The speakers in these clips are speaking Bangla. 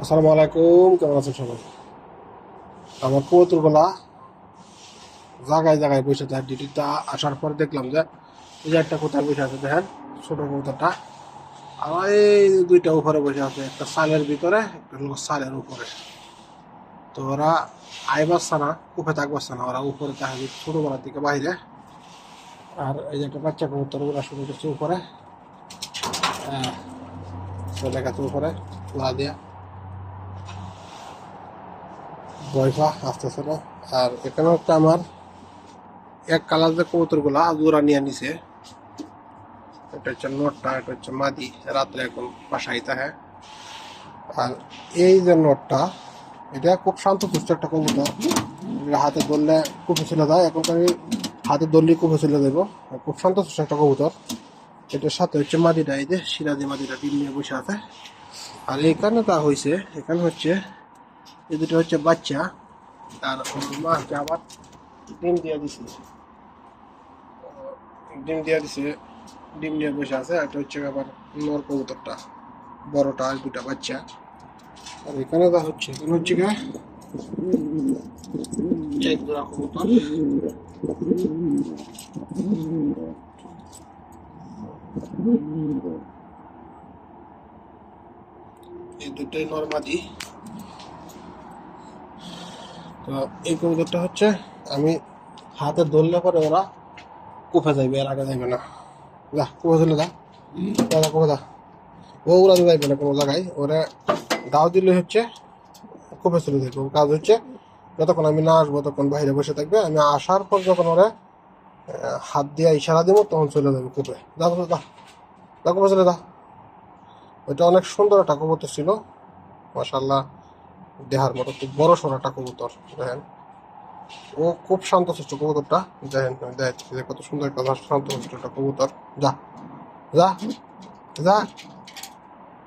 আসসালামু আলাইকুম, কেমন আছেন সবাই? আমার কবুতরগুলা জায়গায় জায়গায় বসে থাকে। ডিউটিতে আসার পর দেখলাম যে এই যে একটা কোথায় বসে আছে, দেখেন ছোট কবুতরটা। আর এই দুইটা উপরে বসে আছে, একটা সালের ভিতরে, একটা হলো সালের উপরে। তো ওরা আই বাসছে না, কুপে থাক বাসছে না, ওরা উপরে থাকে ছোটবেলার দিকে বাইরে। আর এই যে একটা বাচ্চা কবুতর, ওরা শুরু করছে উপরে, চলে গেছে উপরে ওরা দিয়া বয়ফা আসতেছে না। আর এখানে একটা আমার এক কালার যে কবুতরগুলা জোড়া নিয়ে নিছে, এটা হচ্ছে নটটা, এটা হচ্ছে মাদি, রাত্রে এখন বাসায় থাকে। আর এই যে নটটা, এটা খুব শান্তশিষ্ট একটা কবুতর। এটা হাতে ধরলে কুপে ছিল যায়, এখনকার হাতে ধরলেই কুপে ছিল দেবো। খুব শান্তশিষ্ট একটা কবুতর। এটার সাথে হচ্ছে মাদিটা, এই যে সিরাজি মাদিটা ডিম নিয়ে বসে আছে। আর এখানে তা হয়েছে, এখানে হচ্ছে এই দুটো হচ্ছে বাচ্চা। আর মা হচ্ছে আবার ডিম দিয়ে দিছে, ডিম দিয়ে দিছে, ডিম নিয়ে বসে আছে। এটা হচ্ছে আবার নর কবুতরটা, বড়টা, আর দুটা বাচ্চা। আর এখানে যা হচ্ছে, এখানে হচ্ছে গা এক জোড়া কবুতর। এই দুটোই নরমাদি। তো এই কবুতরটা হচ্ছে আমি হাতে ধরলে পরে ওরা কুফে যাইবে, এর আগে যাইবে না। যা কুফে ধরলে যা, দাদা কুফে যা। ও ওরা যাইবে না কোনো জায়গায়, ওরা দাও দিলে হচ্ছে কুফে চলে যাইবে। ওর কাজ হচ্ছে যতক্ষণ আমি না আসবো তখন বাইরে বসে থাকবে, আমি আসার পর যখন ওরা হাত দিয়ে ইশারা দিব তখন চলে যাবে কূপে। যা যা যা, যা কূপে চলে যা। ওইটা অনেক সুন্দর একটা কবুতর ছিল, মাশাআল্লাহ, দেহার মতো খুব বড় সড়ো একটা কবুতর। দেখেন ও খুব শান্তশিষ্ট কবুতরটা, দেখেন দেখেন যে কত সুন্দর একটা শান্তশিষ্ট একটা কবুতর। যা যা যা,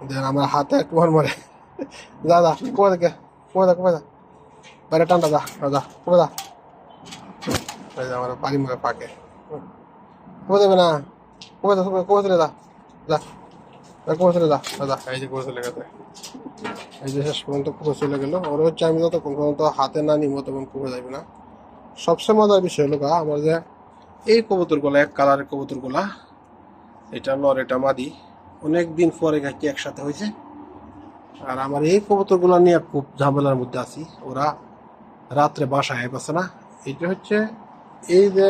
দেখেন আমার হাতে একটু মার মারে। যা যা কবে থেকে, কবে যা, কবে যা, বাইরে টানটা, যা যা কবে যা। এই যে আমার বাড়ি মারে পাকে, কবে যাবে না, কবে যা, কবে চলে যা, যা কবে চলে যা দাদা। এই যে কবে চলে গেছে, এই যে শেষ পর্যন্ত কবে চলে গেল। ওর হচ্ছে আমি যতক্ষণ পর্যন্ত হাতে না নিব তখন কবে যাবে না। সবচেয়ে মজার বিষয় হলো আমার যে এই কবুতরগুলা, এক কালারের কবুতরগুলা, এটা নর এটা মাদি, অনেক দিন পরে কি একসাথে হয়েছে। আর আমার এই কবুতরগুলা নিয়ে খুব ঝামেলার মধ্যে আছি। ওরা রাত্রে বাসায় পাচ্ছে না। এটা হচ্ছে এই যে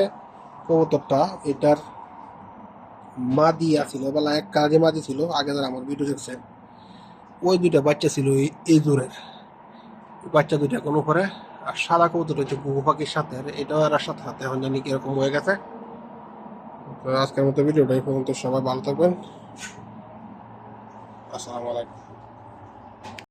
কবুতরটা, এটার মাদি আছিল বেলা, এক কালারে মাদি ছিল আগে, যারা আমার ভিডিও দেখছেন, ওই দুইটা বাচ্চা ছিল এই জোরের বাচ্চা দুইটা কোনো পরে। আর সাদা কবুতর হচ্ছে ঘুঘু পাখির সাথে, এটাও এর সাথে সাথে এখন জানি কিরকম হয়ে গেছে। তো আজকের মতো ভিডিওটা এই পর্যন্ত, সবাই ভালো থাকবেন, আসসালামু আলাইকুম।